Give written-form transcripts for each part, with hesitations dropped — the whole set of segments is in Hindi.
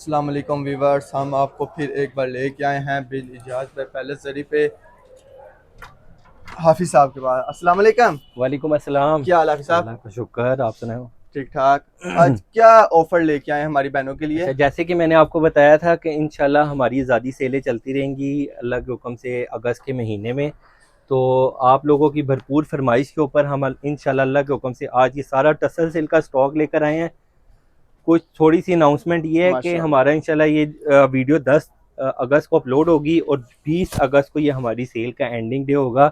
अस्सलाम वालेकुम वीवर्स, हम आपको फिर एक बार लेके आए हैं बिल इजाज पे पैलेस जरी पे हाफिज साहब के पास। अस्सलाम वालेकुम। वालेकुम अस्सलाम। क्या हाल हाफिज साहब? अल्लाह का शुक्र, आप सुनाओ। ठीक ठाक। आज क्या ऑफर लेके आए हैं हमारी बहनों के लिए? अच्छा, जैसे कि मैंने आपको बताया था कि इंशाल्लाह हमारी ज़्यादा सेलें चलती रहेंगी अल्लाह के हुक्म से अगस्त के महीने में। तो आप लोगों की भरपूर फरमाइश के ऊपर हम इंशाल्लाह अल्लाह के हुक्म से आज ये सारा टसल सिल्क का स्टॉक लेकर आए हैं। कुछ थोड़ी सी अनाउंसमेंट ये है कि माशाल्लाह। हमारा इंशाल्लाह ये वीडियो 10 अगस्त को अपलोड होगी और 20 अगस्त को ये हमारी सेल का एंडिंग डे होगा।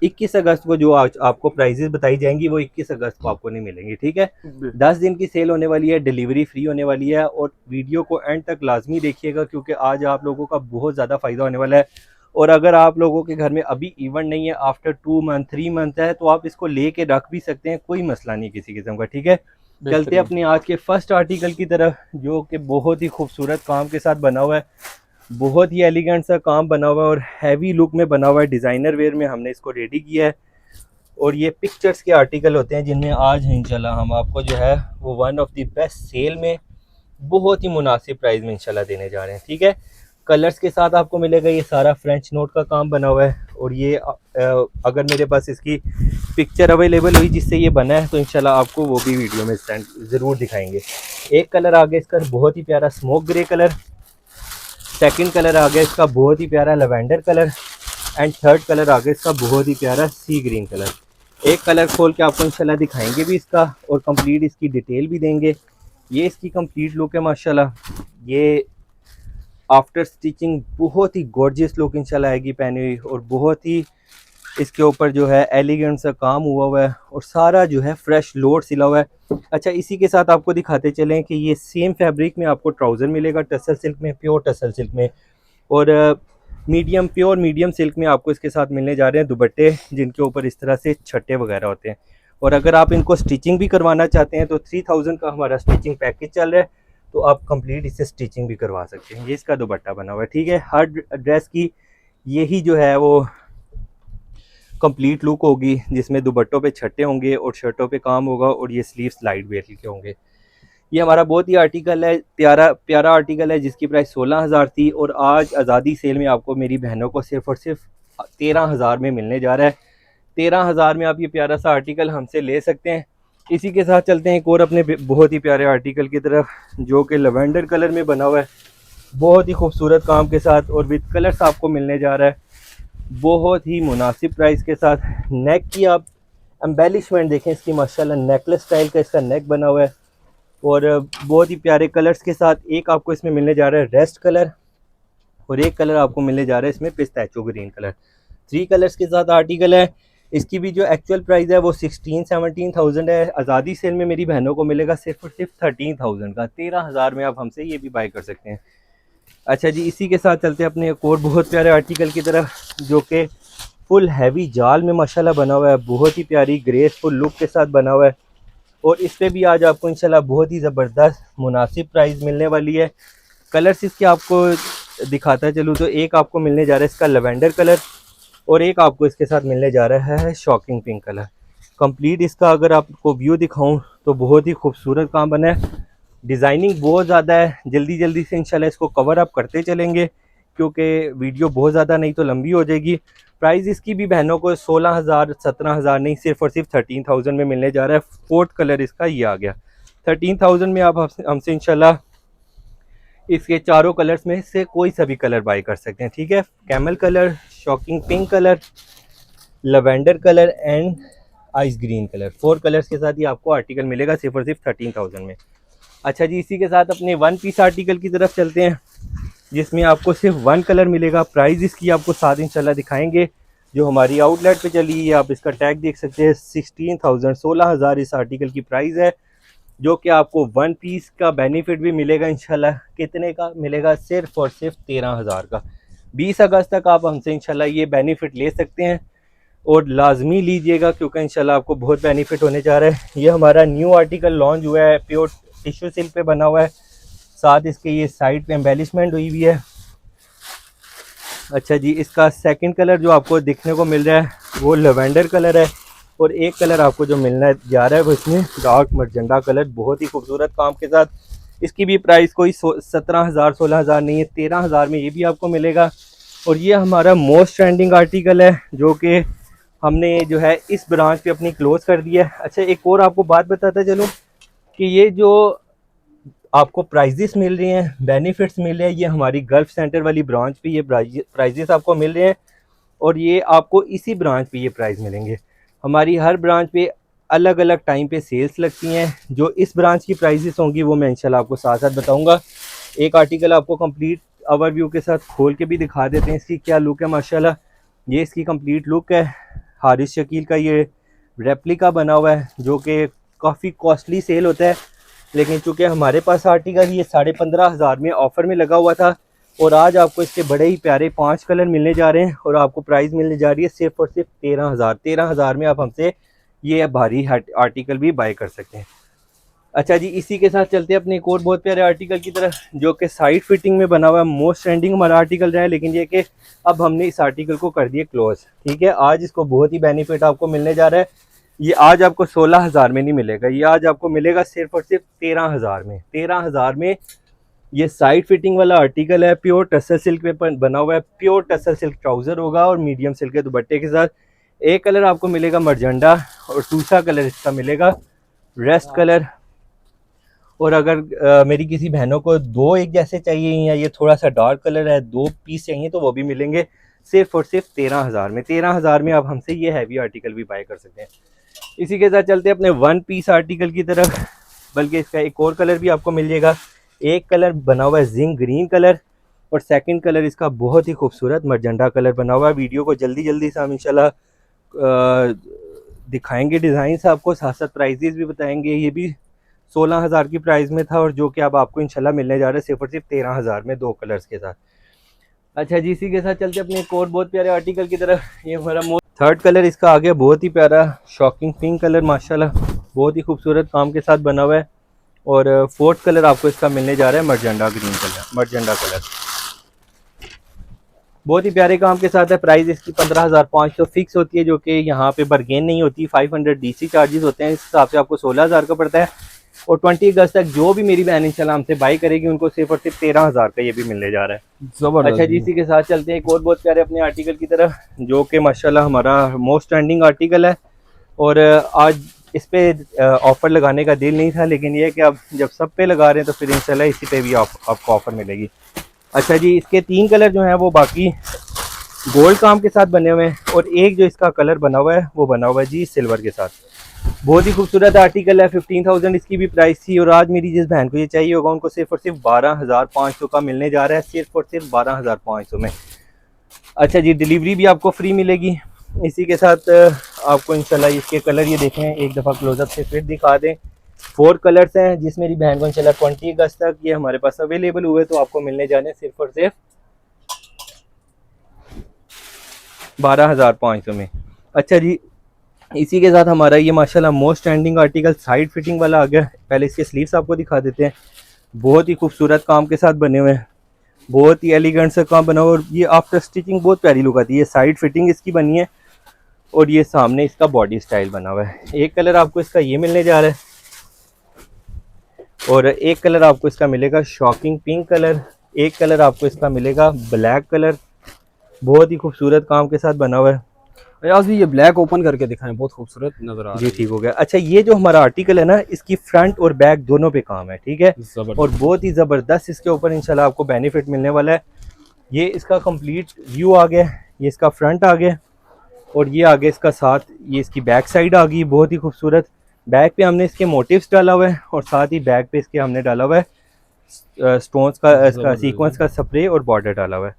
21 अगस्त को जो आज आपको प्राइजेस बताई जाएंगी वो 21 अगस्त को आपको नहीं मिलेंगी, ठीक है। 10 दिन की सेल होने वाली है, डिलीवरी फ्री होने वाली है और वीडियो को एंड तक लाजमी देखिएगा क्योंकि आज आप लोगों का बहुत ज़्यादा फ़ायदा होने वाला है। और अगर आप लोगों के घर में अभी इवेंट नहीं है, आफ्टर 2 मंथ 3 मंथ है, तो आप इसको लेके रख भी सकते हैं, कोई मसला नहीं किसी किस्म का, ठीक है। चलते बेहतरीन। अपने आज के फर्स्ट आर्टिकल की तरफ जो कि बहुत ही खूबसूरत काम के साथ बना हुआ है, बहुत ही एलिगेंट सा काम बना हुआ है और हैवी लुक में बना हुआ है। डिज़ाइनर वेयर में हमने इसको रेडी किया है और ये पिक्चर्स के आर्टिकल होते हैं जिनमें आज इंशाल्लाह हम आपको जो है वो one of the best sale में बहुत ही मुनासिब प्राइस में इंशाल्लाह देने जा रहे हैं, ठीक है। कलर्स के साथ आपको मिलेगा, ये सारा फ्रेंच नोट का काम बना हुआ है और ये अगर मेरे पास इसकी पिक्चर अवेलेबल हुई जिससे ये बना है तो इंशाल्लाह आपको वो भी वीडियो में ज़रूर दिखाएंगे। एक कलर आ गया इसका बहुत ही प्यारा smoke grey colour, second colour आ गया इसका बहुत ही प्यारा lavender colour and third colour आ गया इसका बहुत ही प्यारा सी ग्रीन कलर। एक कलर खोल के आपको इंशाल्लाह दिखाएंगे भी इसका और कंप्लीट इसकी डिटेल भी देंगे। ये इसकी कंप्लीट लुक है माशाल्लाह। ये आफ्टर स्टिचिंग बहुत ही गॉर्जियस लुक इंशाल्लाह आएगी पहनी हुई और बहुत ही इसके ऊपर जो है एलिगेंट सा काम हुआ है और सारा जो है फ्रेश लोड सिला हुआ है। अच्छा, इसी के साथ आपको दिखाते चलें कि ये सेम फैब्रिक में आपको ट्राउज़र मिलेगा टसल सिल्क में, प्योर टसल सिल्क में, और प्योर मीडियम सिल्क में आपको इसके साथ मिलने जा रहे हैं दुपट्टे जिनके ऊपर इस तरह से छट्टे वगैरह होते हैं। और अगर आप इनको स्टिचिंग भी करवाना चाहते हैं तो 3000 का हमारा स्टिचिंग पैकेज चल रहा है, तो आप कंप्लीट इससे स्टिचिंग भी करवा सकते हैं। ये इसका दुपट्टा बना हुआ है, ठीक है। हर ड्रेस की यही जो है वो कंप्लीट लुक होगी जिसमें दुपट्टों पे छट्टे होंगे और शर्टों पे काम होगा और ये स्लीव्स लाइट वेट के होंगे। ये हमारा बहुत ही आर्टिकल है, प्यारा प्यारा आर्टिकल है जिसकी प्राइस 16,000 थी और आज आज़ादी सेल में आपको मेरी बहनों को सिर्फ और सिर्फ 13,000 में मिलने जा रहा है। 13,000 में आप ये प्यारा सा आर्टिकल हमसे ले सकते हैं। इसी के साथ चलते हैं एक और अपने बहुत ही प्यारे आर्टिकल की तरफ जो कि लवेंडर कलर में बना हुआ है, बहुत ही खूबसूरत काम के साथ और विद कलर्स आपको मिलने जा रहा है बहुत ही मुनासिब प्राइस के साथ। नेक की आप एम्बेलिशमेंट देखें इसकी माशाल्लाह, नेकलेस स्टाइल का इसका नेक बना हुआ है और बहुत ही प्यारे कलर्स के साथ। एक आपको इसमें मिलने जा रहा है रेस्ट कलर और एक कलर आपको मिलने जा रहा है इसमें पिस्ताचो ग्रीन कलर। 3 कलर्स के साथ आर्टिकल है। इसकी भी जो एक्चुअल प्राइस है वो 16-17,000 है। आज़ादी सेल में मेरी बहनों को मिलेगा सिर्फ और सिर्फ 13,000 का। 13,000 में आप हमसे ये भी बाय कर सकते हैं। अच्छा जी, इसी के साथ चलते हैं अपने एक और बहुत प्यारे आर्टिकल की तरफ जो कि फुल हैवी जाल में माशाल्लाह बना हुआ है, बहुत ही प्यारी ग्रेसफुल लुक के साथ बना हुआ है और इस पर भी आज आपको इंशाल्लाह बहुत ही ज़बरदस्त मुनासिब प्राइस मिलने वाली है। कलर्स इसके आपको दिखाता चलूँ तो एक आपको मिलने जा रहा है इसका लवेंडर कलर और एक आपको इसके साथ मिलने जा रहा है शॉकिंग पिंक कलर। कंप्लीट इसका अगर आपको व्यू दिखाऊं तो बहुत ही खूबसूरत काम बना है, डिज़ाइनिंग बहुत ज़्यादा है। जल्दी जल्दी से इंशाल्लाह इसको कवर अप करते चलेंगे क्योंकि वीडियो बहुत ज़्यादा नहीं तो लंबी हो जाएगी। प्राइस इसकी भी बहनों को 16,000 17,000 नहीं, सिर्फ और सिर्फ 13,000 में मिलने जा रहा है। फोर्थ कलर इसका ये आ गया। 13,000 में आप हमसे इंशाल्लाह इसके चारों कलर्स में से कोई सा भी कलर बाय कर सकते हैं, ठीक है। Camel colour, shocking pink colour, lavender colour and ice green colour, 4 colours के साथ ये आपको आर्टिकल मिलेगा सिर्फ और सिर्फ 13,000 में। अच्छा जी, इसी के साथ अपने 1 पीस आर्टिकल की तरफ चलते हैं जिसमें आपको सिर्फ 1 कलर मिलेगा। प्राइस इसकी आपको साथ इंशाल्लाह दिखाएंगे। जो हमारी आउटलेट पे चली है आप इसका टैग देख सकते हैं, 16,000 16,000 इस आर्टिकल की प्राइस है जो कि आपको 1 पीस का बेनिफिट भी मिलेगा इंशाल्लाह। कितने का मिलेगा? सिर्फ और सिर्फ 13,000 का। 20 अगस्त तक आप हमसे इंशाल्लाह ये बेनिफिट ले सकते हैं और लाजमी लीजिएगा क्योंकि इंशाल्लाह आपको बहुत बेनिफिट होने जा रहा है। ये हमारा न्यू आर्टिकल लॉन्च हुआ है, प्योर टिश्यू सिल्क पे बना हुआ है, साथ इसके ये साइड पे एम्बेलिशमेंट हुई हुई है। अच्छा जी, इसका सेकंड कलर जो आपको दिखने को मिल रहा है वो लवेंडर कलर है और एक कलर आपको जो मिलना जा रहा है वो इसमें डार्क मरजंडा कलर, बहुत ही खूबसूरत काम के साथ। इसकी भी प्राइस कोई 17,000 16,000 नहीं है, 13,000 में ये भी आपको मिलेगा। और ये हमारा मोस्ट ट्रेंडिंग आर्टिकल है जो कि हमने जो है इस ब्रांच पे अपनी क्लोज कर दिया है। अच्छा, एक और आपको बात बताता चलूँ कि ये जो आपको प्राइजेस मिल रहे हैं, बेनिफिट्स मिल रहे हैं, ये हमारी गल्फ सेंटर वाली ब्रांच पे ये प्राइजेस आपको मिल रहे हैं और ये आपको इसी ब्रांच पे ये प्राइस मिलेंगे। हमारी हर ब्रांच पे अलग अलग टाइम पे सेल्स लगती हैं। जो इस ब्रांच की प्राइजेस होंगी वो मैं इंशाल्लाह आपको साथ साथ बताऊंगा। एक आर्टिकल आपको कंप्लीट ओवरव्यू के साथ खोल के भी दिखा देते हैं इसकी क्या लुक है। माशाल्लाह ये इसकी कंप्लीट लुक है। हारिस शकील का ये रेप्लिका बना हुआ है जो कि काफ़ी कॉस्टली सेल होता है, लेकिन चूँकि हमारे पास आर्टिकल ये 15,500 में ऑफ़र में लगा हुआ था और आज आपको इसके बड़े ही प्यारे 5 कलर मिलने जा रहे हैं और आपको प्राइस मिलने जा रही है सिर्फ और सिर्फ 13,000 में आप हमसे ये भारी आर्टिकल भी बाय कर सकते हैं। अच्छा जी, इसी के साथ चलते हैं अपने एक और बहुत प्यारे आर्टिकल की तरफ जो कि साइड फिटिंग में बना हुआ है। मोस्ट ट्रेंडिंग हमारा आर्टिकल रहा है, लेकिन ये कि अब हमने इस आर्टिकल को कर दिया क्लोज। ठीक है, आज इसको बहुत ही बेनिफिट आपको मिलने जा रहा है। ये आज आपको 16,000 में नहीं मिलेगा, ये आज आपको मिलेगा सिर्फ और सिर्फ 13,000 में। 13,000 में ये साइड फिटिंग वाला आर्टिकल है, प्योर टसर सिल्क पे बना हुआ है। प्योर टसर सिल्क ट्राउज़र होगा और मीडियम सिल्क के दुपट्टे के साथ। एक कलर आपको मिलेगा मरजंडा और दूसरा कलर इसका मिलेगा रेस्ट कलर। और अगर मेरी किसी बहनों को दो एक जैसे चाहिए या ये थोड़ा सा डार्क कलर है, 2 पीस चाहिए तो वो भी मिलेंगे सिर्फ और सिर्फ 13,000 में। 13,000 में आप हमसे ये हैवी आर्टिकल भी बाय कर सकते हैं। इसी के साथ चलते हैं अपने 1 पीस आर्टिकल की तरफ, बल्कि इसका एक और कलर भी आपको मिल जाएगा। एक कलर बना हुआ है जिंक ग्रीन कलर और सेकंड कलर इसका बहुत ही खूबसूरत मरजंडा कलर बना हुआ है। वीडियो को जल्दी जल्दी से हम इंशाल्लाह दिखाएंगे डिज़ाइन आपको, साथ साथ प्राइजेस भी बताएंगे। ये भी 16,000 की प्राइस में था और जो कि अब आपको इंशाल्लाह मिलने जा रहा है सिर्फ और सिर्फ 13,000 में 2 कलर्स के साथ। अच्छा जी, इसी के साथ चलते अपने एक और बहुत प्यारे आर्टिकल की तरफ। ये हमारा थर्ड कलर इसका आ गया, बहुत ही प्यारा शॉकिंग पिंक कलर, माशाल्लाह बहुत ही खूबसूरत काम के साथ बना हुआ है। और फोर्थ कलर आपको इसका मिलने जा रहा है मरजंडा ग्रीन कलर, मरजंडा कलर बहुत ही प्यारे काम के साथ है। प्राइस इसकी 15,500 फिक्स होती है, जो कि यहाँ पे बर्गेन नहीं होती। 500 डीसी चार्जेस होते हैं, इस हिसाब से आपको 16,000 का पड़ता है। और 20 अगस्त तक जो भी मेरी बहन इंशाल्लाह हमसे बाई करेगी उनको सिर्फ और सिर्फ 13,000 का ये भी मिलने जा रहा है। जबरदस्त। अच्छा जी, इसी के साथ चलते हैं एक और बहुत प्यारे अपने आर्टिकल की तरफ जो कि माशाल्लाह हमारा मोस्ट ट्रेंडिंग आर्टिकल है। और आज इस पे ऑफ़र लगाने का दिल नहीं था, लेकिन ये कि अब जब सब पे लगा रहे हैं तो फिर इंशाल्लाह इसी पे भी आपको ऑफ़र मिलेगी। अच्छा जी, इसके 3 कलर जो हैं वो बाकी गोल्ड काम के साथ बने हुए हैं और एक जो इसका कलर बना हुआ है वो बना हुआ है जी सिल्वर के साथ। बहुत ही खूबसूरत आर्टिकल है। 15,000 इसकी भी प्राइस थी और आज मेरी जिस बहन को ये चाहिए होगा उनको सिर्फ और सिर्फ 12,500 का मिलने जा रहा है, सिर्फ और सिर्फ 12,500 में। अच्छा जी, डिलीवरी भी आपको फ्री मिलेगी। इसी के साथ आपको इंशाल्लाह इसके कलर ये देखें, एक दफ़ा क्लोजअप से फिर दिखा दें। 4 कलर्स हैं जिस मेरी बहन को इंशाल्लाह 20 अगस्त तक ये हमारे पास अवेलेबल हुए तो आपको मिलने जाने सिर्फ और सिर्फ 12,500 में। अच्छा जी, इसी के साथ हमारा ये माशाल्लाह most trending article side fitting वाला आ गया। पहले इसके स्लीव्स आपको दिखा देते हैं, बहुत ही खूबसूरत काम के साथ बने हुए हैं, बहुत ही एलिगेंट सा काम बना हुआ और ये आफ्टर स्टिचिंग बहुत प्यारी लुक आती है। साइड फिटिंग इसकी बनी है और ये सामने इसका बॉडी स्टाइल बना हुआ है। एक कलर आपको इसका ये मिलने जा रहा है और एक कलर आपको इसका मिलेगा शॉकिंग पिंक कलर, एक कलर आपको इसका मिलेगा ब्लैक कलर, बहुत ही खूबसूरत काम के साथ बना हुआ है। आज भी ये ब्लैक ओपन करके दिखाएं, बहुत खूबसूरत नजर आ रहा है जी। ठीक हो गया। अच्छा, ये जो हमारा आर्टिकल है ना, इसकी फ्रंट और बैक दोनों पे काम है, ठीक है, और बहुत ही ज़बरदस्त इसके ऊपर इंशाल्लाह आपको बेनिफिट मिलने वाला है। ये इसका कंप्लीट व्यू आ गया, ये इसका फ्रंट आ गया और ये आगे इसका साथ ये इसकी बैक साइड आ गई, बहुत ही खूबसूरत। बैक पे हमने इसके मोटिव्स डाला हुआ है और साथ ही बैक पे इसके हमने डाला हुआ है स्टोन्स का, इसका सीक्वेंस का स्प्रे और बॉर्डर डाला हुआ है,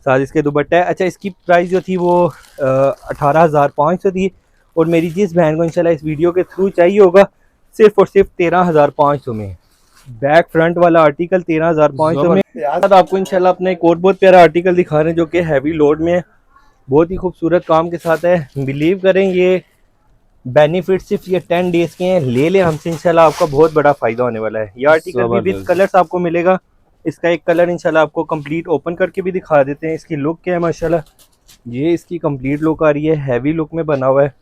साथ इसके दुपट्टा है। अच्छा, इसकी प्राइस जो थी वो 18,500 थी और मेरी जिस बहन को इंशाल्लाह इस वीडियो के थ्रू चाहिए होगा सिर्फ और सिर्फ 13,500 में। बैक फ्रंट वाला आर्टिकल 13,500 में। साथ आपको इंशाल्लाह अपना एक और बहुत प्यारा आर्टिकल दिखा रहे हैं जो कि हैवी लोड में है, बहुत ही खूबसूरत काम के साथ है। बिलीव करें ये बेनिफिट सिर्फ ये 10 डेज के हैं, ले लें हमसे इंशाल्लाह आपका बहुत बड़ा फ़ायदा होने वाला है। ये आर्टिकल भी विद कलर्स आपको मिलेगा। इसका एक कलर इंशाल्लाह आपको कंप्लीट ओपन करके भी दिखा देते हैं। इसकी लुक क्या है माशाल्लाह, ये इसकी कंप्लीट लुक आ रही है, हैवी लुक में बना हुआ है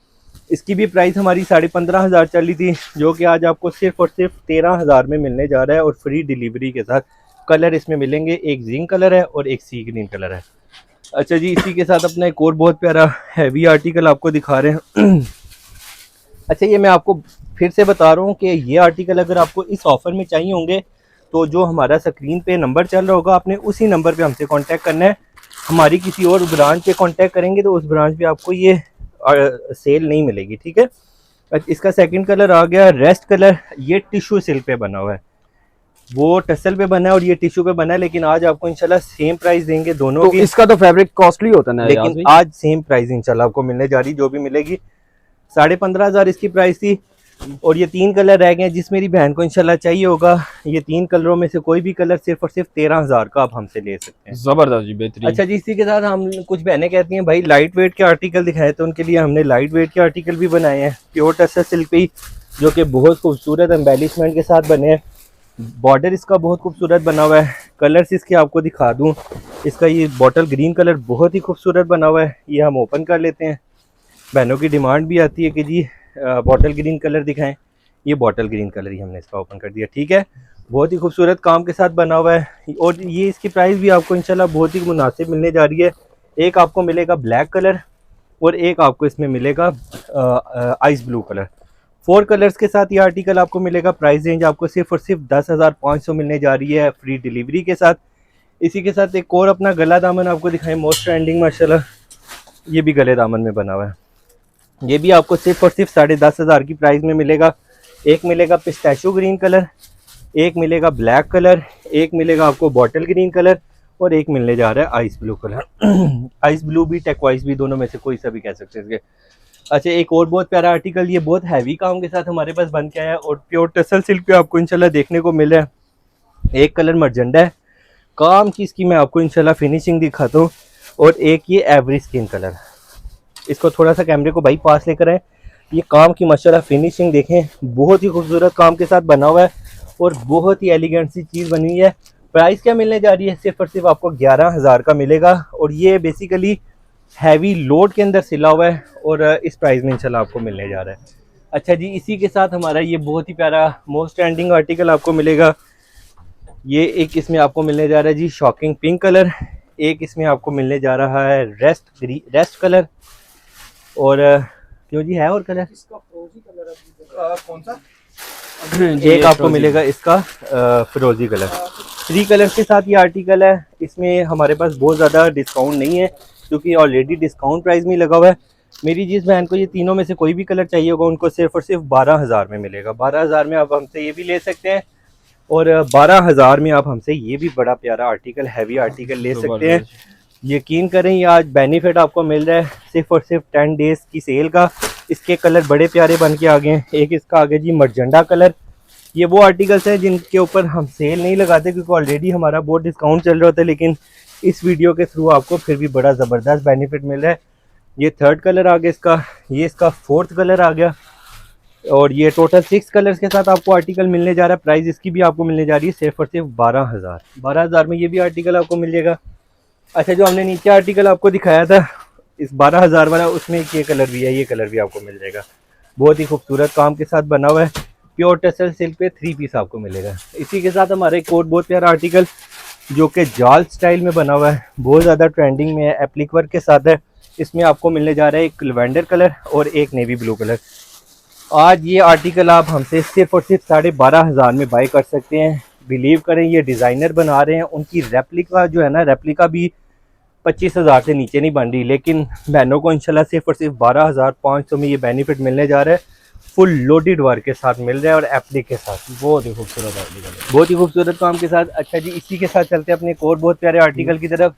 इसकी भी प्राइस हमारी 15,500 चल रही थी, जो कि आज आपको सिर्फ और सिर्फ 13,000 में मिलने जा रहा है और फ्री डिलीवरी के साथ। कलर इसमें मिलेंगे, एक जिंक कलर है और एक सी ग्रीन कलर है। अच्छा जी, इसी के साथ अपना एक और बहुत प्यारा हैवी आर्टिकल आपको दिखा रहे हैं। अच्छा, ये मैं आपको फिर से बता रहा हूँ कि ये आर्टिकल अगर आपको इस ऑफ़र में चाहिए होंगे तो जो हमारा स्क्रीन पे नंबर चल रहा होगा, आपने उसी नंबर पे हमसे कांटेक्ट करना है। हमारी किसी और ब्रांच पे कांटेक्ट करेंगे तो उस ब्रांच पे आपको ये सेल नहीं मिलेगी, ठीक है। इसका सेकंड कलर आ गया रेस्ट कलर। ये टिश्यू सिल्क पे बना हुआ है, वो टसल पे बना है और ये टिश्यू पे बना है, लेकिन आज आपको इंशाल्लाह सेम प्राइस देंगे दोनों तो की। इसका तो फैब्रिक कॉस्टली होता है ना, लेकिन आज सेम प्राइस इंशाल्लाह आपको मिलने जा रही, जो भी मिलेगी। 15,500 इसकी प्राइस थी और ये 3 कलर रह गए जिस मेरी बहन को इंशाल्लाह चाहिए होगा। ये 3 कलरों में से कोई भी कलर सिर्फ और सिर्फ 13,000 का आप हमसे ले सकते हैं। जबरदस्त जी, बेहतरीन। अच्छा जी, इसी के साथ हम कुछ बहनें कहती हैं भाई लाइट वेट के आर्टिकल दिखाए, तो उनके लिए हमने लाइट वेट के आर्टिकल भी बनाए हैं प्योर टसर सिल्क पे, जो कि बहुत खूबसूरत एम्बेलिशमेंट के साथ बने हैं। बॉर्डर इसका बहुत खूबसूरत बना हुआ है। कलर्स इसके आपको दिखा दूँ, इसका ये बॉटल ग्रीन कलर बहुत ही खूबसूरत बना हुआ है। ये हम ओपन कर लेते हैं। बहनों की डिमांड भी आती है कि जी बॉटल ग्रीन कलर दिखाएं, ये बॉटल ग्रीन कलर ही हमने इसका ओपन कर दिया, ठीक है। बहुत ही खूबसूरत काम के साथ बना हुआ है और ये इसकी प्राइस भी आपको इंशाल्लाह बहुत ही मुनासिब मिलने जा रही है। एक आपको मिलेगा ब्लैक कलर और एक आपको इसमें मिलेगा आइस ब्लू कलर। 4 कलर्स के साथ ये आर्टिकल आपको मिलेगा। प्राइस रेंज आपको सिर्फ और सिर्फ 10,500 मिलने जा रही है फ्री डिलीवरी के साथ। इसी के साथ एक और अपना गला दामन आपको दिखाएं, मोस्ट ट्रेंडिंग माशाल्लाह, ये भी गले दामन में बना हुआ है। ये भी आपको सिर्फ और सिर्फ 10,500 की प्राइस में मिलेगा। एक मिलेगा पिस्ताशियो ग्रीन कलर, एक मिलेगा ब्लैक कलर, एक मिलेगा आपको बॉटल ग्रीन कलर और एक मिलने जा रहा है ice blue colour. Ice blue भी टेक्वाइस भी, दोनों में से कोई सा भी कह सकते हैं इसके। अच्छा, एक और बहुत प्यारा आर्टिकल, ये बहुत हैवी काम के साथ हमारे पास बन के आया है और प्योर टसल सिल्क पे आपको इंशाल्लाह देखने को मिल रहा है। एक कलर मरजंडा है, काम की इसकी मैं आपको इंशाल्लाह फिनिशिंग दिखाता हूँ, और एक ये एवरी स्किन कलर। इसको थोड़ा सा कैमरे को भाई पास लेकर आए। ये काम की माशाल्लाह फिनिशिंग देखें, बहुत ही खूबसूरत काम के साथ बना हुआ है और बहुत ही एलिगेंट सी चीज़ बनी हुई है। प्राइस क्या मिलने जा रही है, सिर्फ और सिर्फ आपको 11,000 का मिलेगा और ये बेसिकली हैवी लोड के अंदर सिला हुआ है और इस प्राइस में इंशाल्लाह आपको मिलने जा रहा है। अच्छा जी, इसी के साथ हमारा ये बहुत ही प्यारा मोस्ट ट्रेंडिंग आर्टिकल आपको मिलेगा। ये एक इसमें आपको मिलने जा रहा है जी शॉकिंग पिंक कलर, एक इसमें आपको मिलने जा रहा है रेस्ट कलर, और क्यों जी है और कलर इसका फ्रोजी कलर कौन सा? एक आपको मिलेगा इसका फिरोजी कलर। 3 कलर के साथ ये आर्टिकल है। इसमें हमारे पास बहुत ज़्यादा डिस्काउंट नहीं है क्योंकि ऑलरेडी डिस्काउंट प्राइस में लगा हुआ है। मेरी जिस बहन को ये तीनों में से कोई भी कलर चाहिए होगा, उनको सिर्फ और सिर्फ 12,000 में मिलेगा। 12,000 में आप हमसे ये भी ले सकते हैं और 12,000 में आप हमसे ये भी बड़ा प्यारा आर्टिकल, हैवी आर्टिकल ले सकते हैं। यकीन करें, ये आज बेनिफिट आपको मिल रहा है सिर्फ और सिर्फ 10 डेज़ की सेल का। इसके कलर बड़े प्यारे बन के आ गए हैं। एक इसका आ गया जी मरजंडा कलर। ये वो आर्टिकल्स हैं जिनके ऊपर हम सेल नहीं लगाते क्योंकि ऑलरेडी हमारा बहुत डिस्काउंट चल रहा होता है, लेकिन इस वीडियो के थ्रू आपको फिर भी बड़ा ज़बरदस्त बेनिफिट मिल रहा है। ये 3rd कलर आ गया इसका, ये इसका 4th कलर आ गया और ये टोटल 6 कलर्स के साथ आपको आर्टिकल मिलने जा रहा है। प्राइस इसकी भी आपको मिलने जा रही है सिर्फ और सिर्फ 12,000। 12,000 में ये भी आर्टिकल आपको मिल जाएगा। अच्छा, जो हमने नीचे आर्टिकल आपको दिखाया था इस 12,000 वाला, उसमें ये कलर भी है, ये कलर भी आपको मिल जाएगा। बहुत ही खूबसूरत काम के साथ बना हुआ है। प्योर टसल सिल्क पे 3 पीस आपको मिलेगा। इसी के साथ हमारा एक और बहुत प्यारा आर्टिकल जो कि जाल स्टाइल में बना हुआ है, बहुत ज़्यादा ट्रेंडिंग में है, एप्लिक वर्क के साथ है। इसमें आपको मिलने जा रहा है एक लवेंडर कलर और एक नेवी ब्लू कलर। आज ये आर्टिकल आप हमसे सिर्फ और सिर्फ 12,500 में बाई कर सकते हैं। बिलीव करें, ये डिज़ाइनर बना रहे हैं, उनकी रेप्लिका जो है ना, रेप्लिका भी 25,000 से नीचे नहीं बन रही, लेकिन बहनों को इंशाल्लाह सिर्फ और सिर्फ 12,500 में ये बेनिफिट मिलने जा रहा है। फुल लोडेड वर्क के साथ मिल रहा है और एप्लिक के साथ, बहुत ही खूबसूरत आर्टिकल, बहुत ही खूबसूरत काम के साथ। अच्छा जी, इसी के साथ चलते हैं अपने एक और बहुत प्यारे आर्टिकल की तरफ।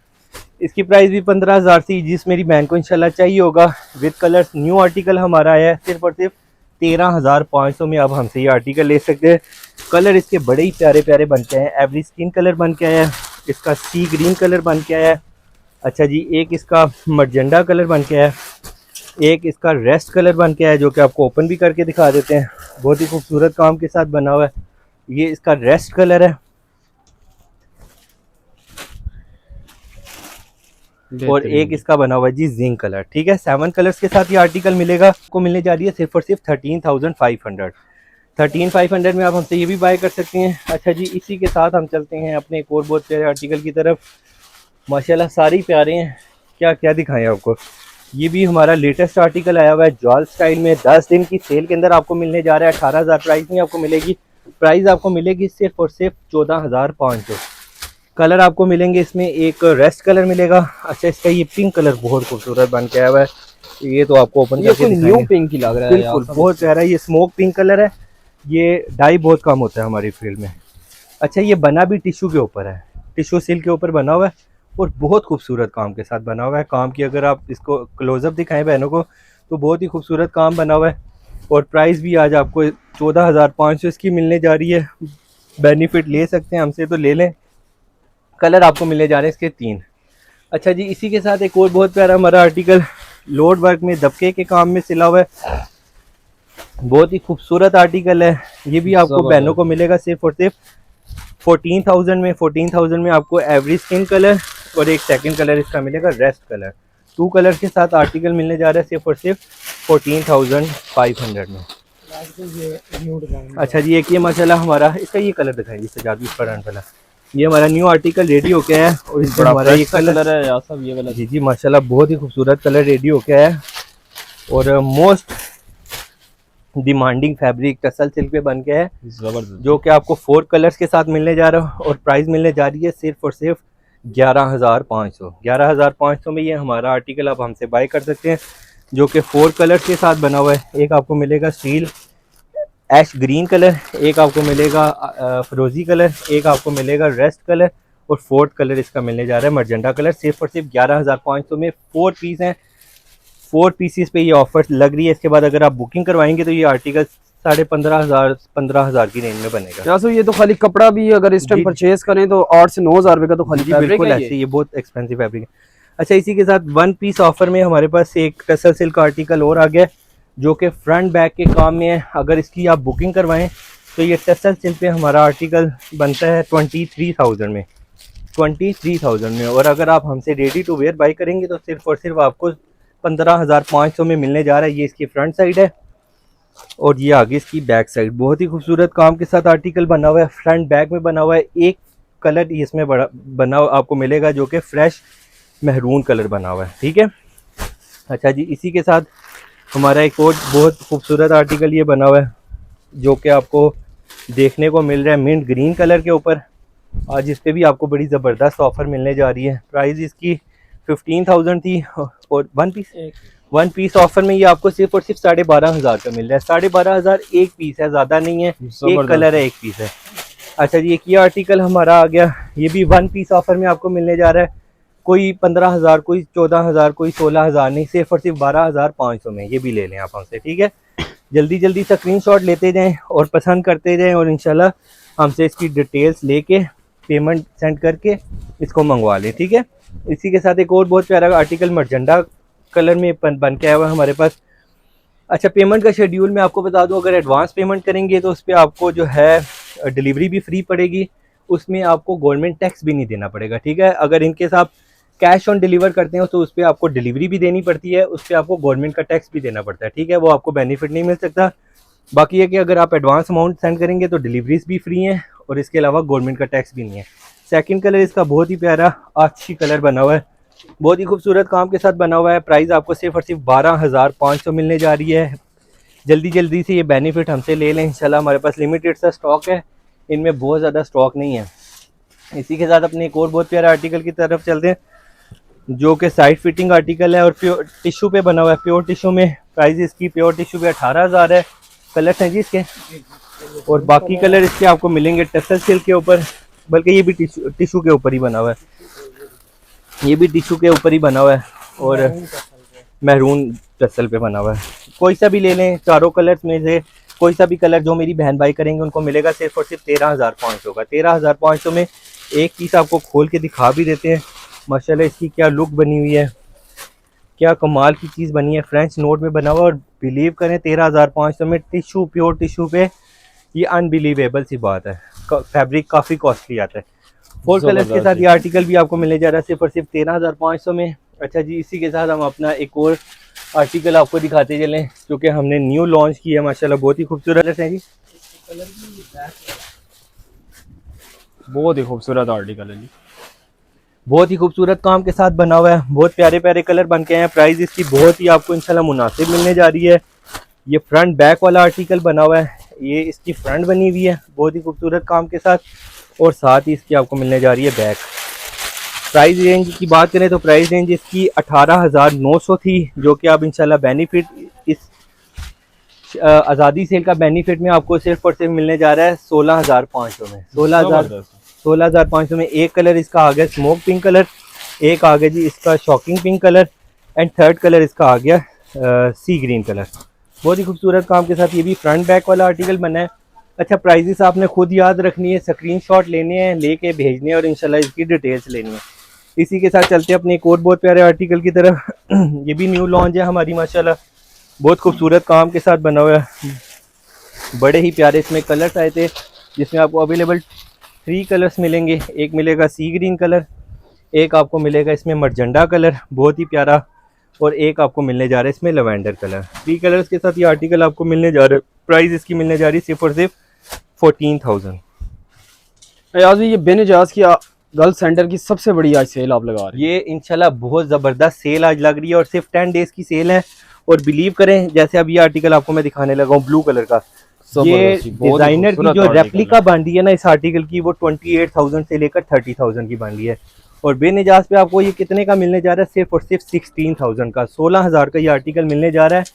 इसकी प्राइस भी 15,000 थी, जिस मेरी बहन को इंशाल्लाह चाहिए होगा विद कलर्स। न्यू आर्टिकल हमारा आया है, सिर्फ और सिर्फ 13,500 में आप हमसे ये आर्टिकल ले सकते हैं। कलर इसके बड़े ही प्यारे प्यारे बन के आए हैं। एवरी स्किन कलर बन के आया है, इसका सी ग्रीन कलर बन के आया है। अच्छा जी, एक इसका मरजंडा कलर बन के आया है, एक इसका रेस्ट कलर बन के आया है, जो कि आपको ओपन भी करके दिखा देते हैं। बहुत ही खूबसूरत काम के साथ बना हुआ है। ये इसका रेस्ट कलर है। और एक इसका बना हुआ है जी जिंक कलर। ठीक है, 7 कलर्स के साथ ये आर्टिकल मिलेगा, आपको मिलने जा रही है सिर्फ और सिर्फ 13,500। 13,500 में आप हमसे ये भी बाय कर सकते हैं। अच्छा जी, इसी के साथ हम चलते हैं अपने एक और बहुत प्यारे आर्टिकल की तरफ। माशाल्लाह सारे ही प्यारे हैं, क्या क्या दिखाएं आपको। ये भी हमारा लेटेस्ट आर्टिकल आया हुआ है जॉल स्टाइल में, 10 दिन की सेल के अंदर आपको मिलने जा रहा है। 18,000 प्राइस में आपको मिलेगी, प्राइस आपको मिलेगी सिर्फ और सिर्फ 14,500। कलर आपको मिलेंगे इसमें, एक रेस्ट कलर मिलेगा। अच्छा, इसका ये पिंक कलर बहुत खूबसूरत बन के आया हुआ है, ये तो आपको ओपन करके न्यू पिंक ही लग रहा है, बिल्कुल बहुत प्यारा। ये स्मोक पिंक कलर है, ये डाई बहुत कम होता है हमारी फील्ड में। अच्छा, ये बना भी टिश्यू के ऊपर है, टिश्यू सिल्क के ऊपर बना हुआ है और बहुत खूबसूरत काम के साथ बना हुआ है। काम की अगर आप इसको क्लोजअप दिखाएं बहनों को तो बहुत ही खूबसूरत काम बना हुआ है। और प्राइस भी आज आपको 14,500 इसकी मिलने जा रही है। बेनिफिट ले सकते हैं हमसे तो ले लें। कलर आपको मिलने जा रहे हैं इसके 3। अच्छा जी, इसी के साथ एक और बहुत प्यारा हमारा आर्टिकल लोड वर्क में दबके के काम में सिला हुआ है, बहुत ही खूबसूरत आर्टिकल है। ये भी आपको बहनों को मिलेगा सिर्फ और सिर्फ 14,000 में। 14,000 में आपको एवरेज स्किन कलर और एक सेकंड कलर इसका मिलेगा रेस्ट कलर। 2 कलर के साथ आर्टिकल मिलने जा रहा है सिर्फ और सिर्फ 14,500 में। अच्छा जी, एक ये माशाल्लाह हमारा, इसका ये कलर दिखाइए सजाद फ्रंट वाला, ये हमारा न्यू आर्टिकल रेडी हो गया है और इसका हमारा ये कलर है यार सब, ये वाला। जी जी माशाल्लाह बहुत ही खूबसूरत कलर रेडी हो गया है और most demanding fabric tussle silk पे बन गया है, जबरदस्त, जो कि आपको 4 कलर्स के साथ मिलने जा रहा है। और प्राइस मिलने जा रही है सिर्फ और सिर्फ 11,500। 11,500 में ये हमारा आर्टिकल आप हमसे बाय कर सकते हैं, जो कि 4 कलर्स के साथ बना हुआ है। एक आपको मिलेगा स्टील ऐश ग्रीन कलर, एक आपको मिलेगा फिरोजी कलर, एक आपको मिलेगा रेस्ट कलर और 4th कलर इसका मिलने जा रहा है मर्जेंटा कलर। सिर्फ और सिर्फ 11,500 में 4 पीस हैं। 4 पीसीस पे ये ऑफर लग रही है। इसके बाद अगर आप बुकिंग करवाएंगे तो ये आर्टिकल 15,500 की रेंज में बनेगा। तो ये तो खाली कपड़ा भी अगर इस टाइम परचेज करें तो 8 से 9,000 रुपए का तो खाली बिल्कुल ऐसे, ये बहुत एक्सपेंसिव फैब्रिक है। अच्छा, इसी के साथ 1 पीस ऑफर में हमारे पास एक टसल सिल्क आर्टिकल और आ गया, जो कि फ्रंट बैक के काम में है। अगर इसकी आप बुकिंग करवाएं तो ये टसल सिल्क पे हमारा आर्टिकल बनता है 23,000 में, 23,000 में। और अगर आप हमसे रेडी टू वेयर बाई करेंगे तो सिर्फ और सिर्फ आपको 15,500 में मिलने जा रहा है। ये इसकी फ्रंट साइड है और ये आगे इसकी बैक साइड। बहुत ही खूबसूरत काम के साथ आर्टिकल बना हुआ है, फ्रंट बैक में बना हुआ है। एक कलर इसमें बना आपको मिलेगा जो कि फ्रेश महरून कलर बना हुआ है। ठीक है। अच्छा जी, इसी के साथ हमारा एक और बहुत खूबसूरत आर्टिकल ये बना हुआ है, जो कि आपको देखने को मिल रहा है मिंट ग्रीन कलर के ऊपर। आज इस पर भी आपको बड़ी ज़बरदस्त ऑफ़र मिलने जा रही है। प्राइस इसकी 15,000 थी और 1 पीस ऑफर में ये आपको सिर्फ और सिर्फ 12,500 का मिल रहा है। 12,500 एक पीस है, ज़्यादा नहीं है, एक कलर है, एक पीस है। अच्छा जी, एक ये आर्टिकल हमारा आ गया, ये भी 1 पीस ऑफर में आपको मिलने जा रहा है। कोई 15,000, कोई 14,000, कोई 16,000 नहीं, सिर्फ और सिर्फ 12,500 में। ये भी ले लें आप हमसे। ठीक है, जल्दी जल्दी से स्क्रीनशॉट लेते जाएं और पसंद करते जाएं और इंशाल्लाह हमसे इसकी डिटेल्स लेके पेमेंट सेंड करके इसको मंगवा लें। ठीक है। इसी के साथ एक और बहुत प्यारा आर्टिकल मर्जेंटा कलर में बन के आया हुआ है हमारे पास। अच्छा, पेमेंट का शेड्यूल मैं आपको बता दूं, अगर एडवांस पेमेंट करेंगे तो उस पर आपको जो है डिलीवरी भी फ्री पड़ेगी, उसमें आपको गवर्नमेंट टैक्स भी नहीं देना पड़ेगा। ठीक है। अगर इनकेस आप कैश ऑन डिलीवर करते हो तो उस पर आपको डिलीवरी भी देनी पड़ती है, उस पर आपको गवर्नमेंट का टैक्स भी देना पड़ता है। ठीक है, वो आपको बेनिफिट नहीं मिल सकता। बाकी है कि अगर आप एडवांस अमाउंट सेंड करेंगे तो डिलीवरीज भी फ्री हैं और इसके अलावा गवर्नमेंट का टैक्स भी नहीं है। सेकंड कलर इसका बहुत ही प्यारा आछी कलर बना हुआ है, बहुत ही खूबसूरत काम के साथ बना हुआ है। प्राइस आपको सिर्फ और सिर्फ 12,500 मिलने जा रही है। जल्दी जल्दी से ये बेनिफिट हमसे ले लें इंशाल्लाह। हमारे पास लिमिटेड सा स्टॉक है, इनमें बहुत ज़्यादा स्टॉक नहीं है। इसी के साथ अपने एक और बहुत प्यारा आर्टिकल की तरफ चलते हैं, जो कि साइड फिटिंग आर्टिकल है और प्योर टिश्यू पे बना हुआ है। प्योर टिश्यू में प्राइस इसकी प्योर टिश्यू पे 18,000 है। कलर्स हैं जी इसके, और बाकी कलर इसके आपको मिलेंगे टसल सिल्क के ऊपर, बल्कि ये भी टिश्यू के ऊपर ही बना हुआ है, ये भी टिश्यू के ऊपर ही बना हुआ है और महरून टसल पे बना हुआ है। कोई सा भी ले लें, चारों कलर्स में से कोई सा भी कलर जो मेरी बहन भाई करेंगे उनको मिलेगा सिर्फ और सिर्फ 13,500 का। 13,500 में एक पीस आपको खोल के दिखा भी देते हैं। माशाल्लाह इसकी क्या लुक बनी हुई है, क्या कमाल की चीज़ बनी है। फ्रेंच नोट में बना हुआ और बिलीव करें 13,500 में टिश्यू, प्योर टिश्यू पे, ये अनबिलीवेबल सी बात है। फैब्रिक काफ़ी कॉस्टली आता है 4 कलर्स के जबरदस्त साथ जी। ये आर्टिकल भी आपको मिलने जा रहा है सिर्फ और सिर्फ 13,500 में। अच्छा जी, इसी के साथ हम अपना एक और आर्टिकल आपको दिखाते चलें जो कि हमने न्यू लॉन्च किया है, माशाल्लाह बहुत ही खूबसूरत है जी। बहुत ही खूबसूरत आर्टिकल है जी। बहुत ही खूबसूरत काम के साथ बना हुआ है, बहुत प्यारे प्यारे कलर बन के हैं। प्राइस इसकी बहुत ही आपको इंशाल्लाह मुनासिब मिलने जा रही है। ये फ्रंट बैक वाला आर्टिकल बना हुआ है, ये इसकी फ्रंट बनी हुई है बहुत ही खूबसूरत काम के साथ, और साथ ही इसकी आपको मिलने जा रही है बैक। प्राइस रेंज की बात करें तो प्राइस रेंज इसकी 18,900 थी, जो कि आप इंशाल्लाह बेनिफिट इस आज़ादी सेल का बेनिफिट में आपको सिर्फ और सिर्फ मिलने जा रहा है 16,500 में। 16,500 में एक कलर इसका आ गया स्मोक पिंक कलर, एक आ गया जी इसका shocking pink colour, and third colour इसका आ गया सी ग्रीन कलर। बहुत ही खूबसूरत काम के साथ ये भी फ्रंट बैक वाला आर्टिकल बना है। अच्छा, प्राइजेस आपने खुद याद रखनी है, स्क्रीनशॉट लेने हैं, लेके भेजने हैं और इंशाल्लाह इसकी डिटेल्स लेनी है। इसी के साथ चलते हैं अपने एक और बहुत प्यारे आर्टिकल की तरफ। ये भी न्यू लॉन्च है हमारी, माशाल्लाह बहुत खूबसूरत काम के साथ बना हुआ है, बड़े ही प्यारे इसमें कलर्स आए थे, जिसमें आपको अवेलेबल 3 कलर्स मिलेंगे। एक मिलेगा सी ग्रीन कलर, एक आपको मिलेगा इसमें मरजंडा कलर बहुत ही प्यारा, और एक आपको मिलने जा रहा है इसमें लवेंडर कलर। 3 कलर्स के साथ ये आर्टिकल आपको मिलने जा रहा है। प्राइस इसकी मिलने जा रही है सिर्फ और सिर्फ 14,000। आज ये बेनिजाज की गर्ल सेंटर की सबसे बड़ी आज सेल आप लगा रहे हैं। ये इंशाल्लाह बहुत ज़बरदस्त सेल आज लग रही है और सिर्फ 10 डेज़ की सेल है। और बिलीव करें, जैसे अब ये आर्टिकल आपको मैं दिखाने लगा हूँ ब्लू कलर का, ये डिज़ाइनर की जो रेप्लिका बांडी है ना इस आर्टिकल की, वो 28,000 से लेकर 30,000 की बांडी है। और बेनिजाज पे आपको ये कितने का मिलने जा रहा है, सिर्फ और सिर्फ 16,000 का, 16,000 का ये आर्टिकल मिलने जा रहा है।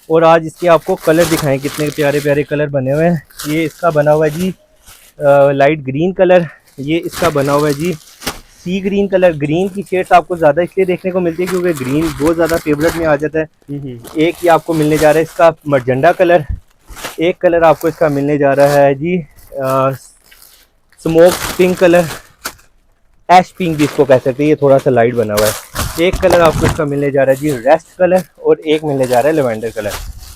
और आज इसके आपको कलर दिखाएं, कितने प्यारे प्यारे कलर बने हुए हैं। ये इसका बना हुआ है जी लाइट ग्रीन कलर, ये इसका बना हुआ है जी सी ग्रीन कलर। ग्रीन की शेड्स आपको ज़्यादा इसलिए देखने को मिलती है क्योंकि ग्रीन बहुत ज़्यादा फेवरेट में आ जाता है। एक ही आपको मिलने जा रहा है इसका मरजंडा कलर, एक कलर आपको इसका मिलने जा रहा है जी स्मोक पिंक कलर, ऐश पिंक भी इसको कह सकते हैं, ये थोड़ा सा लाइट बना हुआ है। एक कलर आपको इसका मिलने जा रहा है जी रेस्ट कलर, और एक मिलने जा रहा है लेवेंडर कलर।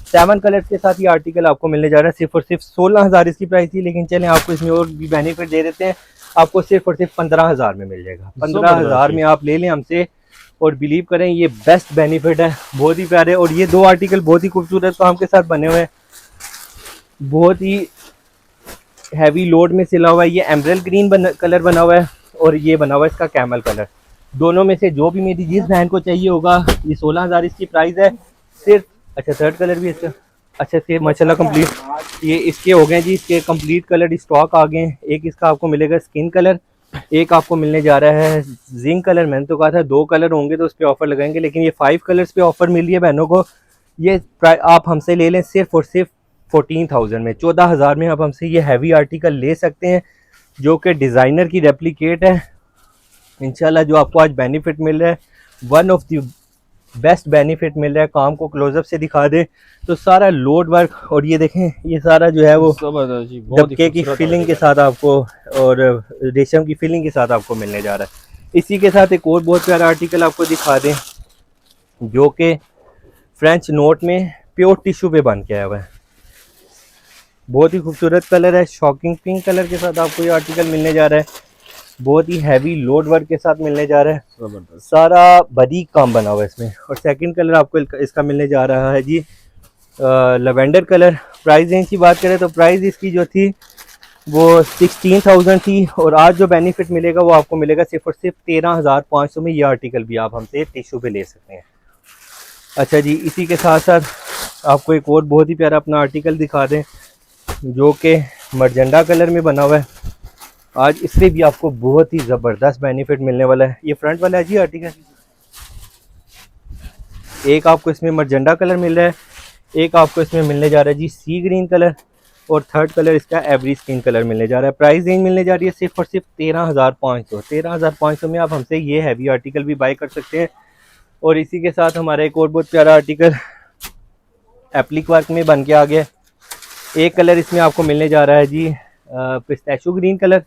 7 कलर्स के साथ ये आर्टिकल आपको मिलने जा रहा है सिर्फ और सिर्फ 16,000 इसकी प्राइस थी, लेकिन चलें आपको इसमें और भी बेनिफिट दे देते हैं, आपको सिर्फ और सिर्फ 15,000 में मिल जाएगा। 15,000 में आप ले लें हमसे, और बिलीव करें ये बेस्ट बेनिफिट है, बहुत ही प्यारे। और ये 2 आर्टिकल बहुत ही खूबसूरत काम के साथ बने हुए हैं, बहुत ही हैवी लोड में सिला हुआ है। ये एमरल्ड ग्रीन कलर बना हुआ है, और ये बना हुआ है इसका कैमल कलर। दोनों में से जो भी मेरी जिस बहन को चाहिए होगा, ये 16,000 इसकी प्राइस है सिर्फ। अच्छा, थर्ड कलर भी इसका, अच्छा से माशाल्लाह कंप्लीट ये इसके हो गए जी, इसके कंप्लीट कलर स्टॉक आ गए। एक इसका आपको मिलेगा स्किन कलर, एक आपको मिलने जा रहा है जिंक कलर। मैंने तो कहा था 2 कलर होंगे तो उस पर ऑफर लगाएंगे, लेकिन ये 5 कलर्स पे ऑफर मिल रही है बहनों को। ये आप हमसे ले लें सिर्फ और सिर्फ 14,000 में, 14,000 में आप हमसे ये हैवी आर्टिकल ले सकते हैं, जो कि डिज़ाइनर की रेप्लिकेट है। इंशाल्लाह जो आपको आज बेनिफिट मिल रहा है, one of the best benefit मिल रहा है। काम को क्लोजअप से दिखा दें तो सारा लोड वर्क, और ये देखें ये सारा जो है वो दबके की फिलिंग के साथ आपको, और रेशम की फिलिंग के साथ आपको मिलने जा रहा है। इसी के साथ एक और बहुत प्यारा आर्टिकल आपको दिखा दें, जो कि फ्रेंच नोट में प्योर टिश्यू पे बन के आया हुआ है। बहुत ही खूबसूरत कलर है, शॉकिंग पिंक कलर के साथ आपको ये आर्टिकल मिलने जा रहा है, बहुत ही हैवी लोड वर्क के साथ मिलने जा रहा है, सारा बारीक काम बना हुआ है इसमें। और सेकंड कलर आपको इसका मिलने जा रहा है जी लवेंडर कलर। प्राइस रेंज की बात करें तो प्राइस इसकी जो थी वो 16,000 थी, और आज जो बेनिफिट मिलेगा वो आपको मिलेगा सिर्फ और सिर्फ 13,500 में। ये आर्टिकल भी आप हमसे टिश्यू पे ले सकते हैं। अच्छा जी, इसी के साथ साथ आपको एक और बहुत ही प्यारा अपना आर्टिकल दिखा दें, जो कि मरजंडा कलर में बना हुआ है। आज इससे भी आपको बहुत ही ज़बरदस्त बेनिफिट मिलने वाला है। ये फ्रंट वाला है जी आर्टिकल, एक आपको इसमें मरजंडा कलर मिल रहा है, एक आपको इसमें मिलने जा रहा है जी सी ग्रीन कलर, और थर्ड कलर इसका एवरी स्किन कलर मिलने जा रहा है। प्राइस रेंज मिलने जा रही है सिर्फ और सिर्फ 13,500। 13,500 में आप हमसे ये हैवी आर्टिकल भी बाय कर सकते हैं। और इसी के साथ हमारा एक और बहुत प्यारा आर्टिकल एप्लिक वर्क में बन के आ गया। एक कलर इसमें आपको मिलने जा रहा है जी पिस्ताशियो ग्रीन कलर,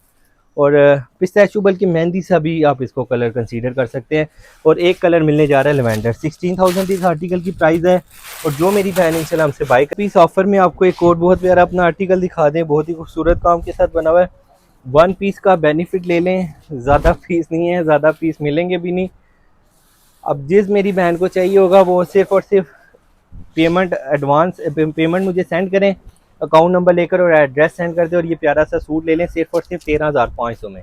और पिस्ताशियो बल्कि मेहंदी सा भी आप इसको कलर कंसीडर कर सकते हैं। और एक कलर मिलने जा रहा है लेवेंडर। 16,000 इस आर्टिकल की प्राइस है। और जो मेरी बहन इंशाल्लाह हमसे बाई कर, इस ऑफर में आपको एक और बहुत प्यारा अपना आर्टिकल दिखा दें, बहुत ही खूबसूरत काम के साथ बना हुआ है। 1 पीस का बेनिफिट ले लें, ज़्यादा पीस नहीं है, ज़्यादा पीस मिलेंगे भी नहीं। अब जिस मेरी बहन को चाहिए होगा वो सिर्फ और सिर्फ पेमेंट एडवांस पेमेंट मुझे सेंड करें, अकाउंट नंबर लेकर और एड्रेस सेंड कर दें, और ये प्यारा सा सूट ले लें सिर्फ और सिर्फ 13,500 में।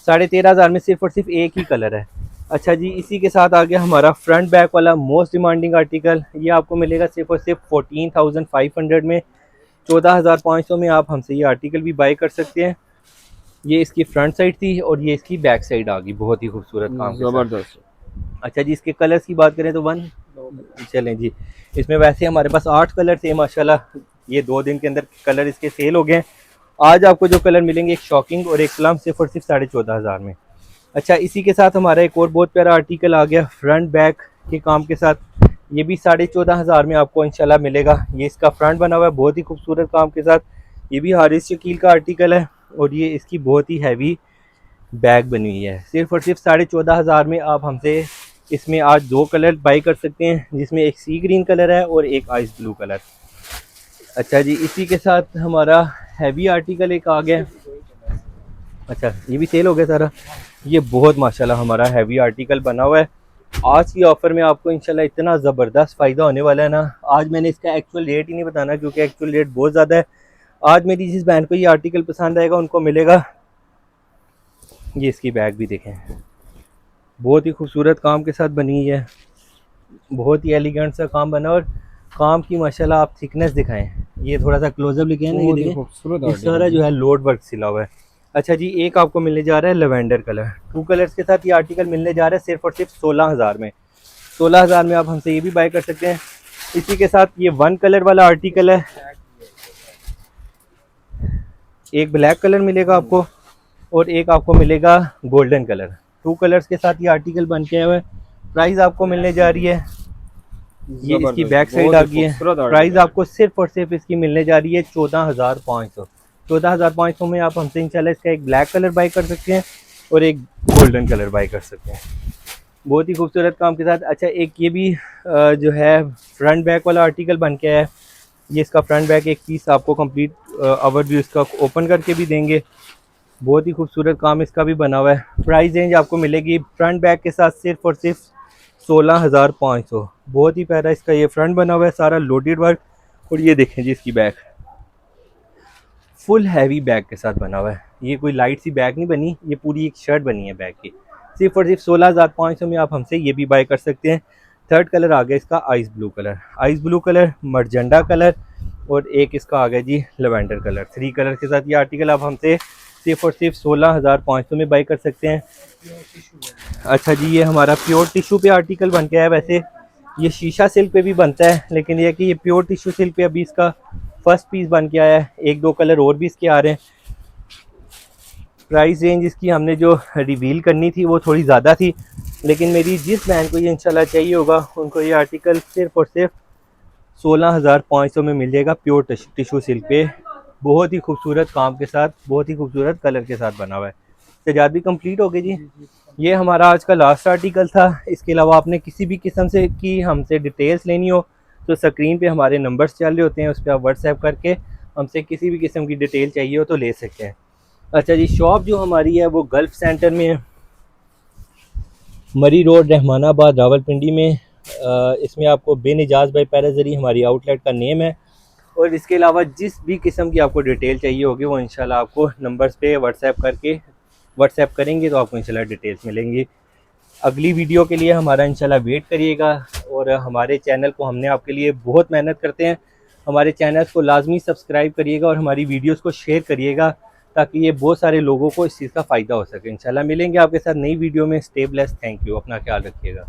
13,500 में सिर्फ और सिर्फ एक ही कलर है। अच्छा जी, इसी के साथ आ गया हमारा फ्रंट बैक वाला मोस्ट डिमांडिंग आर्टिकल। ये आपको मिलेगा सिर्फ और सिर्फ 14,500 में। 14,500 में आप हमसे ये आर्टिकल भी बाई कर सकते हैं। ये इसकी फ्रंट साइड थी और ये इसकी बैक साइड आ गई, बहुत ही खूबसूरत काम के साथ। जबरदस्त। अच्छा जी, इसके कलर्स की बात करें तो चलें जी, इसमें वैसे हमारे पास 8 कलर थे माशाल्लाह। ये 2 दिन के अंदर कलर इसके सेल हो गए। आज आपको जो कलर मिलेंगे, एक शॉकिंग और एक स्लम, सिर्फ और सिर्फ 14,500 में। अच्छा, इसी के साथ हमारा एक और बहुत प्यारा आर्टिकल आ गया फ्रंट बैक के काम के साथ। ये भी 14,500 में आपको इंशाल्लाह मिलेगा। ये इसका फ्रंट बना हुआ है बहुत ही खूबसूरत काम के साथ। ये भी हारिस शकील का आर्टिकल है और ये इसकी बहुत ही हैवी बैग बनी हुई है। सिर्फ और सिर्फ 14,500 में आप हमसे इसमें आज 2 कलर बाई कर सकते हैं, जिसमें एक सी ग्रीन कलर है और एक आइस ब्लू कलर। अच्छा जी, इसी के साथ हमारा हैवी आर्टिकल एक आ गया। अच्छा, ये भी सेल हो गया सारा। ये बहुत माशाल्लाह हमारा हैवी आर्टिकल बना हुआ है। आज की ऑफ़र में आपको इंशाल्लाह इतना ज़बरदस्त फ़ायदा होने वाला है ना। आज मैंने इसका एक्चुअल रेट ही नहीं बताना क्योंकि एक्चुअल रेट बहुत ज़्यादा है। आज मेरी जिस बहन को ये आर्टिकल पसंद आएगा उनको मिलेगा। ये इसकी बैग भी देखें, बहुत ही खूबसूरत काम के साथ बनी हुई है, बहुत ही एलिगेंट सा काम बना। और काम की माशाल्लाह आप थिकनेस दिखाएं, ये थोड़ा सा क्लोजअप लिखे हैं ना, ये देखें, ये सारा जो है लोड वर्क सिला हुआ है। अच्छा जी, एक आपको मिलने जा रहा है लेवेंडर कलर। 2 कलर्स के साथ ये आर्टिकल मिलने जा रहा है सिर्फ और सिर्फ 16,000 में। 16,000 में आप हमसे ये भी बाय कर सकते हैं। इसी के साथ ये 1 कलर वाला आर्टिकल है, एक ब्लैक कलर मिलेगा आपको और एक आपको मिलेगा गोल्डन कलर। 2 कलर्स के साथ ये आर्टिकल बन के आया हुआ है। प्राइस आपको मिलने जा रही है, ये इसकी बैक साइड आ गई है। प्राइस आपको सिर्फ और सिर्फ इसकी मिलने जा रही है 14,500। 14,500 में आप हमसे इंशाल्लाह इसका एक ब्लैक कलर बाय कर सकते हैं और एक गोल्डन कलर बाय कर सकते हैं, बहुत ही खूबसूरत काम के साथ। अच्छा, एक ये भी जो है फ्रंट बैक वाला आर्टिकल बन के आया है। ये इसका फ्रंट बैक एक पीस आपको कंप्लीट ओवरव्यू इसका ओपन करके भी देंगे। बहुत ही खूबसूरत काम इसका भी बना हुआ है। प्राइस रेंज आपको मिलेगी फ्रंट बैक के साथ सिर्फ और सिर्फ 16,500। बहुत ही प्यारा इसका ये फ्रंट बना हुआ है, सारा लोडेड वर्क। और ये देखें जी, इसकी बैक फुल हैवी बैग के साथ बना हुआ है। ये कोई लाइट सी बैग नहीं बनी, ये पूरी एक शर्ट बनी है बैग की। सिर्फ और सिर्फ 16,500 में आप हमसे ये भी बाय कर सकते हैं। 3rd कलर आ गया इसका ice blue colour, ice blue colour, magenta colour और एक इसका आ गया जी लेवेंडर कलर। 3 कलर के साथ ये आर्टिकल आप हमसे सिर्फ और सिर्फ 16,500 में बाई कर सकते हैं। अच्छा जी, ये हमारा प्योर टिश्यू पे आर्टिकल बन के आया। वैसे ये शीशा सिल्क पे भी बनता है, लेकिन ये कि ये प्योर टिश्यू सिल्क पे अभी इसका फर्स्ट पीस बन के आया है। 1-2 कलर और भी इसके आ रहे हैं। प्राइस रेंज इसकी हमने जो रिवील करनी थी वो थोड़ी ज़्यादा थी, लेकिन मेरी जिस बहन को ये इंशाल्लाह चाहिए होगा उनको ये आर्टिकल सिर्फ और सिर्फ 16,500 में मिल जाएगा। प्योर टिश्यू सिल्क पे बहुत ही खूबसूरत काम के साथ, बहुत ही खूबसूरत कलर के साथ बना हुआ है। सजाद भी कंप्लीट हो गई जी। ये हमारा आज का लास्ट आर्टिकल था। इसके अलावा आपने किसी भी किस्म से की हमसे डिटेल्स लेनी हो तो स्क्रीन पे हमारे नंबर्स चल रहे होते हैं, उस पर आप व्हाट्सएप करके हमसे किसी भी किस्म की डिटेल चाहिए हो तो ले सकते हैं। अच्छा जी, शॉप जो हमारी है वो गल्फ सेंटर में है, मरी रोड, रहमानाबाद, रावलपिंडी में। इसमें आपको बेनिजाज बाई पैराजरी हमारी आउटलेट का नेम है। और इसके अलावा जिस भी किस्म की आपको डिटेल चाहिए होगी वो इंशाल्लाह आपको नंबर्स पे व्हाट्सएप करेंगे तो आपको इंशाल्लाह डिटेल्स मिलेंगी। अगली वीडियो के लिए हमारा इंशाल्लाह वेट करिएगा। और हमारे चैनल को हमने आपके लिए बहुत मेहनत करते हैं, हमारे चैनल को लाजमी सब्सक्राइब करिएगा और हमारी वीडियोस को शेयर करिएगा ताकि ये बहुत सारे लोगों को इस चीज़ का फ़ायदा हो सके। इंशाल्लाह मिलेंगे आपके साथ नई वीडियो में। स्टे ब्लेस्ड, थैंक यू, अपना ख्याल रखिएगा।